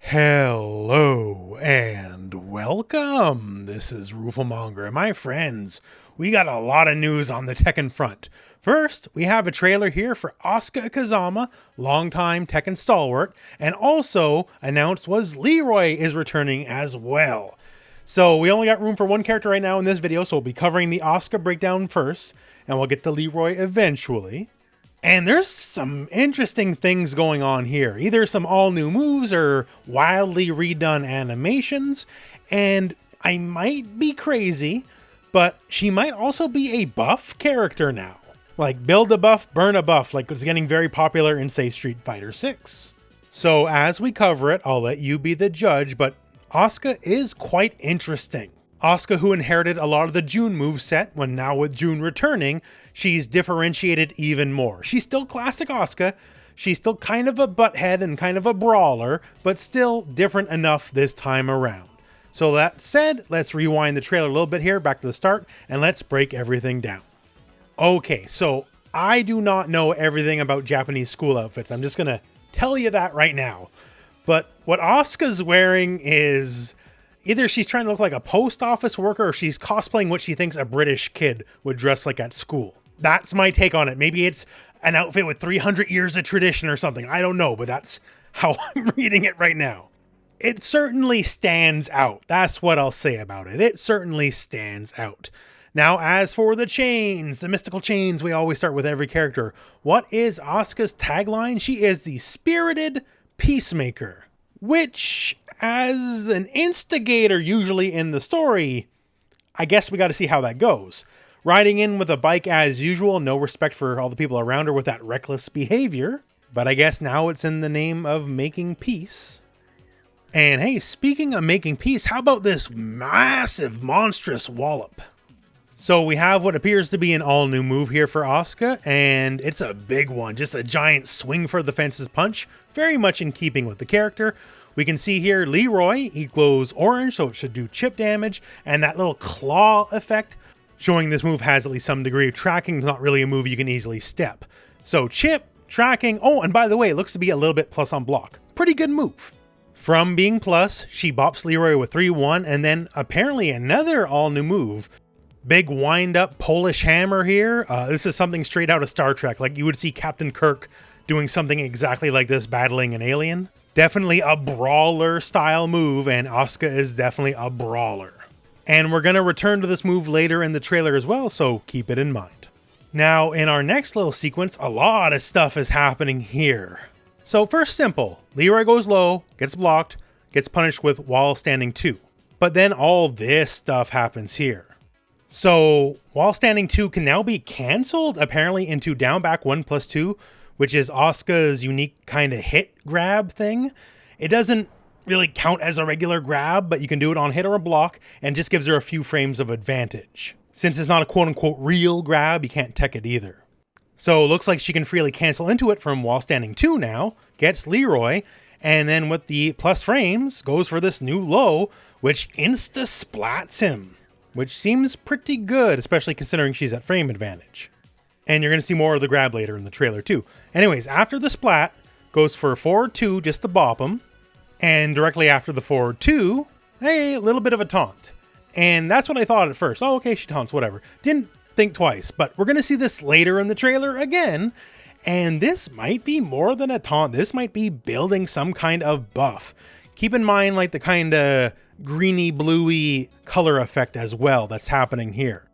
Hello and welcome. This is rooflemonger and my friends. We got a lot of news on the Tekken front. First, we have a trailer here for Asuka Kazama, longtime Tekken stalwart, and also announced was Leroy is returning as well. So we only got room for one character right now in this video, so we'll be covering the Asuka breakdown first, and we'll get to Leroy eventually. And there's some interesting things going on here. Either some all new moves or wildly redone animations. And I might be crazy, but she might also be a buff character now. Like build a buff, burn a buff, like it's getting very popular in, say, Street Fighter 6. So as we cover it, I'll let you be the judge, but Asuka is quite interesting. Asuka, who inherited a lot of the June moveset, when now with June returning, she's differentiated even more. She's still classic Asuka, she's still kind of a butthead and kind of a brawler, but still different enough this time around. So that said, let's rewind the trailer a little bit here, back to the start, and let's break everything down. Okay, so I do not know everything about Japanese school outfits. I'm just gonna tell you that right now. But what Asuka's wearing is either she's trying to look like a post office worker or she's cosplaying what she thinks a British kid would dress like at school. That's my take on it. Maybe it's an outfit with 300 years of tradition or something. I don't know, but that's how I'm reading it right now. It certainly stands out. That's what I'll say about it. It certainly stands out. Now, as for the chains, the mystical chains we always start with every character. What is Asuka's tagline? She is the spirited peacemaker, which, as an instigator usually in the story, I guess we got to see how that goes. Riding in with a bike as usual, no respect for all the people around her with that reckless behavior. But I guess now it's in the name of making peace. And hey, speaking of making peace, how about this massive, monstrous wallop? So we have what appears to be an all-new move here for Asuka, and it's a big one, just a giant swing for the fences punch, very much in keeping with the character. We can see here Leroy, he glows orange, so it should do chip damage, and that little claw effect, showing this move has at least some degree of tracking. It's not really a move you can easily step. So chip, tracking, oh, and by the way, it looks to be a little bit plus on block. Pretty good move. From being plus, she bops Leroy with 3-1, and then apparently another all-new move. Big wind-up Polish hammer here. This is something straight out of Star Trek, like you would see Captain Kirk doing something exactly like this battling an alien. Definitely a brawler style move, and Asuka is definitely a brawler. And we're going to return to this move later in the trailer as well, so keep it in mind. Now, in our next little sequence, a lot of stuff is happening here. So first, simple. Leroy goes low, gets blocked, gets punished with while standing 2. But then all this stuff happens here. So while standing 2 can now be cancelled apparently into down back 1+2, which is Asuka's unique kind of hit grab thing. It doesn't really count as a regular grab, but you can do it on hit or a block and just gives her a few frames of advantage. Since it's not a quote-unquote real grab, you can't tech it either. So it looks like she can freely cancel into it from while standing 2 now, gets Leroy, and then with the plus frames, goes for this new low, which insta-splats him, which seems pretty good, especially considering she's at frame advantage. And you're going to see more of the grab later in the trailer too. Anyways, after the splat, goes for forward 2 just to bop him. And directly after the forward 2, hey, a little bit of a taunt. And that's what I thought at first. Oh, okay, she taunts, whatever. Didn't think twice, but we're going to see this later in the trailer again. And this might be more than a taunt. This might be building some kind of buff. Keep in mind like the kind of greeny bluey color effect as well that's happening here.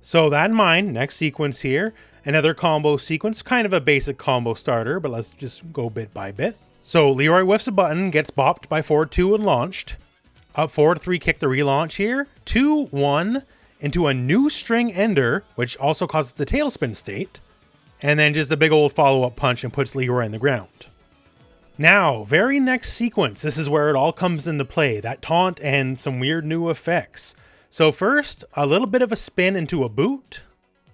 So that in mind, next sequence here, another combo sequence, kind of a basic combo starter, but let's just go bit by bit. So Leroy whiffs a button, gets bopped by forward 2 and launched. Up forward 3 kick the relaunch here, 2-1 into a new string ender, which also causes the tailspin state. And then just a big old follow-up punch and puts Leroy in the ground. Now, very next sequence, this is where it all comes into play, that taunt and some weird new effects. So first, a little bit of a spin into a boot,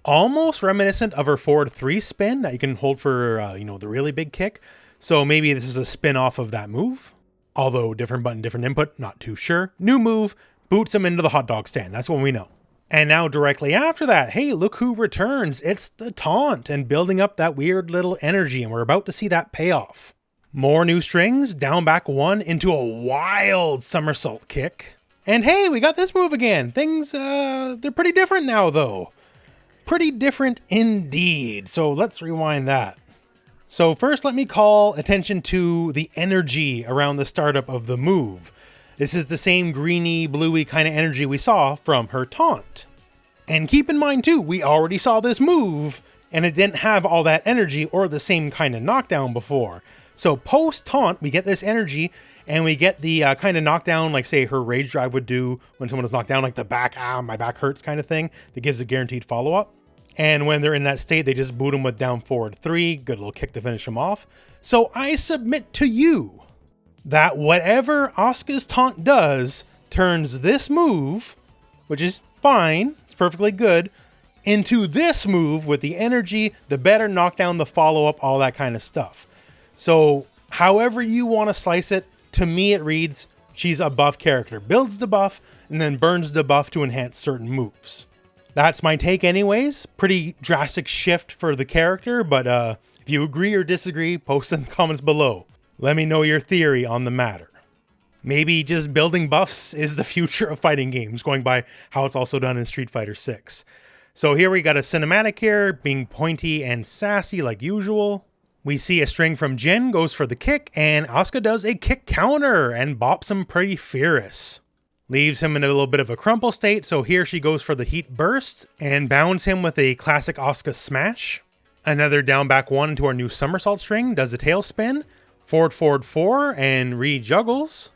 almost reminiscent of her forward 3 spin that you can hold for, the really big kick. So maybe this is a spin off of that move, although different button, different input, not too sure. New move, boots him into the hot dog stand, that's what we know. And now directly after that, hey, look who returns. It's the taunt and building up that weird little energy, and we're about to see that payoff. More new strings, down back 1 into a wild somersault kick. And hey, we got this move again. Things, they're pretty different now though. Pretty different indeed. So let's rewind that. So first let me call attention to the energy around the startup of the move. This is the same greeny, bluey kind of energy we saw from her taunt. And keep in mind too, we already saw this move and it didn't have all that energy or the same kind of knockdown before. So post taunt, we get this energy and we get the kind of knockdown like say her rage drive would do when someone is knocked down, like the back, my back hurts kind of thing that gives a guaranteed follow-up. And when they're in that state, they just boot them with down forward 3, good little kick to finish them off. So I submit to you that whatever Asuka's taunt does turns this move, which is fine, it's perfectly good, into this move with the energy, the better knockdown, the follow-up, all that kind of stuff. So however you want to slice it, to me it reads she's a buff character. Builds the buff and then burns the buff to enhance certain moves. That's my take anyways. Pretty drastic shift for the character, but if you agree or disagree, post in the comments below. Let me know your theory on the matter. Maybe just building buffs is the future of fighting games, going by how it's also done in Street Fighter 6. So here we got a cinematic here, being pointy and sassy like usual. We see a string from Jin goes for the kick, and Asuka does a kick counter and bops him pretty fierce. Leaves him in a little bit of a crumple state, so here she goes for the heat burst and bounds him with a classic Asuka smash. Another down back 1 into our new somersault string, does a tail spin, forward 4 and re-juggles,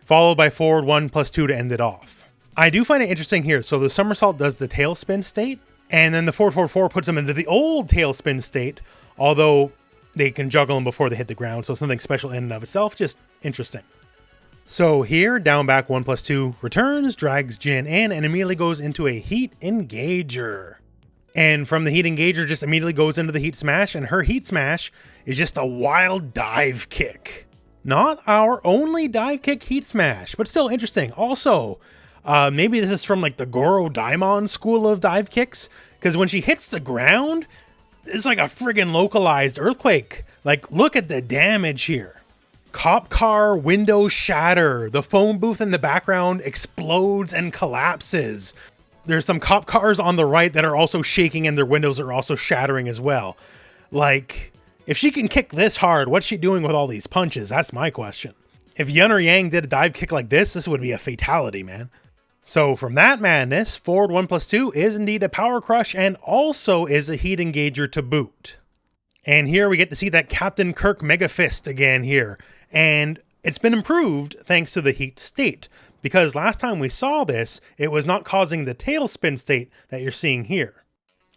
followed by forward 1+2 to end it off. I do find it interesting here, so the somersault does the tail spin state, and then the forward 4 puts him into the old tail spin state, although they can juggle them before they hit the ground, so something special in and of itself, just interesting. So here, down back 1+2 returns, drags Jin in, and immediately goes into a heat engager. And from the heat engager, just immediately goes into the heat smash, and her heat smash is just a wild dive kick. Not our only dive kick heat smash, but still interesting. Also, maybe this is from like the Goro Daimon school of dive kicks, because when she hits the ground, it's like a friggin' localized earthquake. Like, look at the damage here. Cop car windows shatter. The phone booth in the background explodes and collapses. There's some cop cars on the right that are also shaking and their windows are also shattering as well. Like, if she can kick this hard, what's she doing with all these punches? That's my question. If Yun or Yang did a dive kick like this would be a fatality, man. So from that madness, forward 1+2 is indeed a power crush and also is a heat engager to boot. And here we get to see that Captain Kirk Mega Fist again here. And it's been improved thanks to the heat state, because last time we saw this, it was not causing the tail spin state that you're seeing here.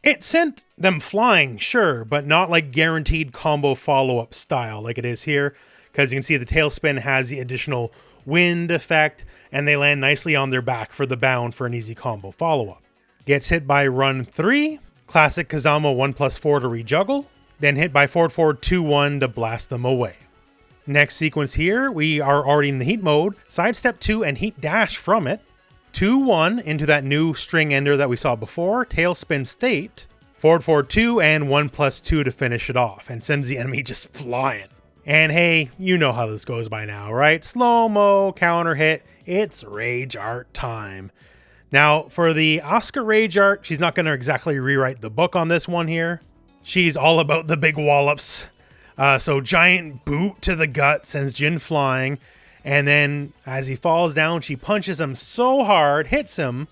It sent them flying, sure, but not like guaranteed combo follow-up style like it is here, because you can see the tail spin has the additional wind effect, and they land nicely on their back for the bound for an easy combo follow-up. Gets hit by run 3, classic Kazama 1+4 to re-juggle, then hit by forward 2-1 to blast them away. Next sequence here, we are already in the heat mode, sidestep 2 and heat dash from it, 2-1 into that new string ender that we saw before, tail spin state, forward 2 and 1+2 to finish it off, and sends the enemy just flying. And hey, you know how this goes by now, right? Slow-mo, counter hit, it's rage art time. Now, for the Asuka rage art, she's not going to exactly rewrite the book on this one here. She's all about the big wallops. So giant boot to the gut sends Jin flying, and then as he falls down, she punches him so hard, hits him,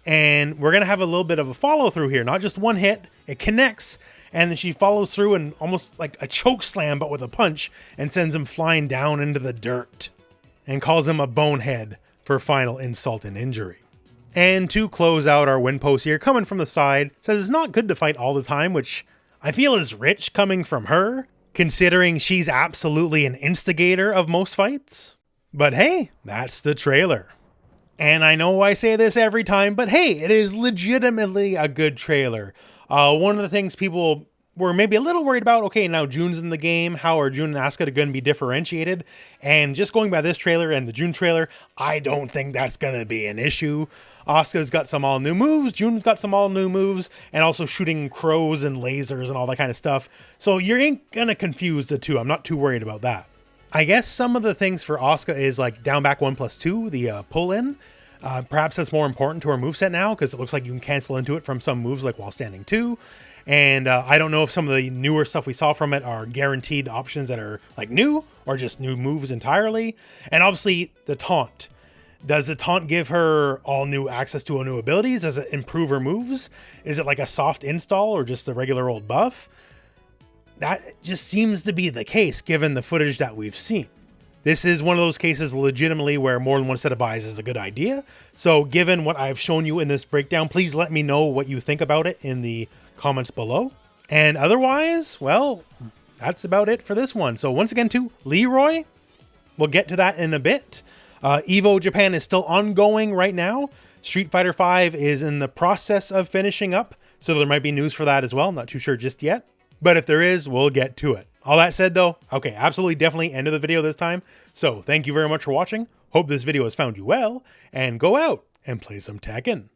and we're going to have a little bit of a follow through here. Not just one hit, it connects, and then she follows through and almost like a choke slam, but with a punch, and sends him flying down into the dirt, and calls him a bonehead for final insult and injury. And to close out our win post here, coming from the side, says it's not good to fight all the time, which I feel is rich coming from her, considering she's absolutely an instigator of most fights. But hey, that's the trailer. And I know I say this every time, but hey, it is legitimately a good trailer. One of the things people we're maybe a little worried about, okay, now June's in the game. How are June and Asuka going to be differentiated? And just going by this trailer and the June trailer, I don't think that's going to be an issue. Asuka's got some all new moves. June's got some all new moves, and also shooting crows and lasers and all that kind of stuff. So you ain't going to confuse the two. I'm not too worried about that. I guess some of the things for Asuka is like down back 1+2, the pull in. Perhaps that's more important to her moveset now, because it looks like you can cancel into it from some moves like while standing 2. And I don't know if some of the newer stuff we saw from it are guaranteed options that are like new or just new moves entirely. And obviously the taunt. Does the taunt give her all new access to new abilities? Does it improve her moves? Is it like a soft install or just a regular old buff? That just seems to be the case given the footage that we've seen. This is one of those cases legitimately where more than one set of eyes is a good idea. So given what I've shown you in this breakdown, please let me know what you think about it in the comments below. And otherwise, well, that's about it for this one. So once again to Leroy, we'll get to that in a bit. Evo Japan is still ongoing right now. Street Fighter V is in the process of finishing up, so there might be news for that as well. Not too sure just yet, but if there is, we'll get to it. All that said though, okay, absolutely definitely end of the video this time. So thank you very much for watching. Hope this video has found you well, and go out and play some Tekken.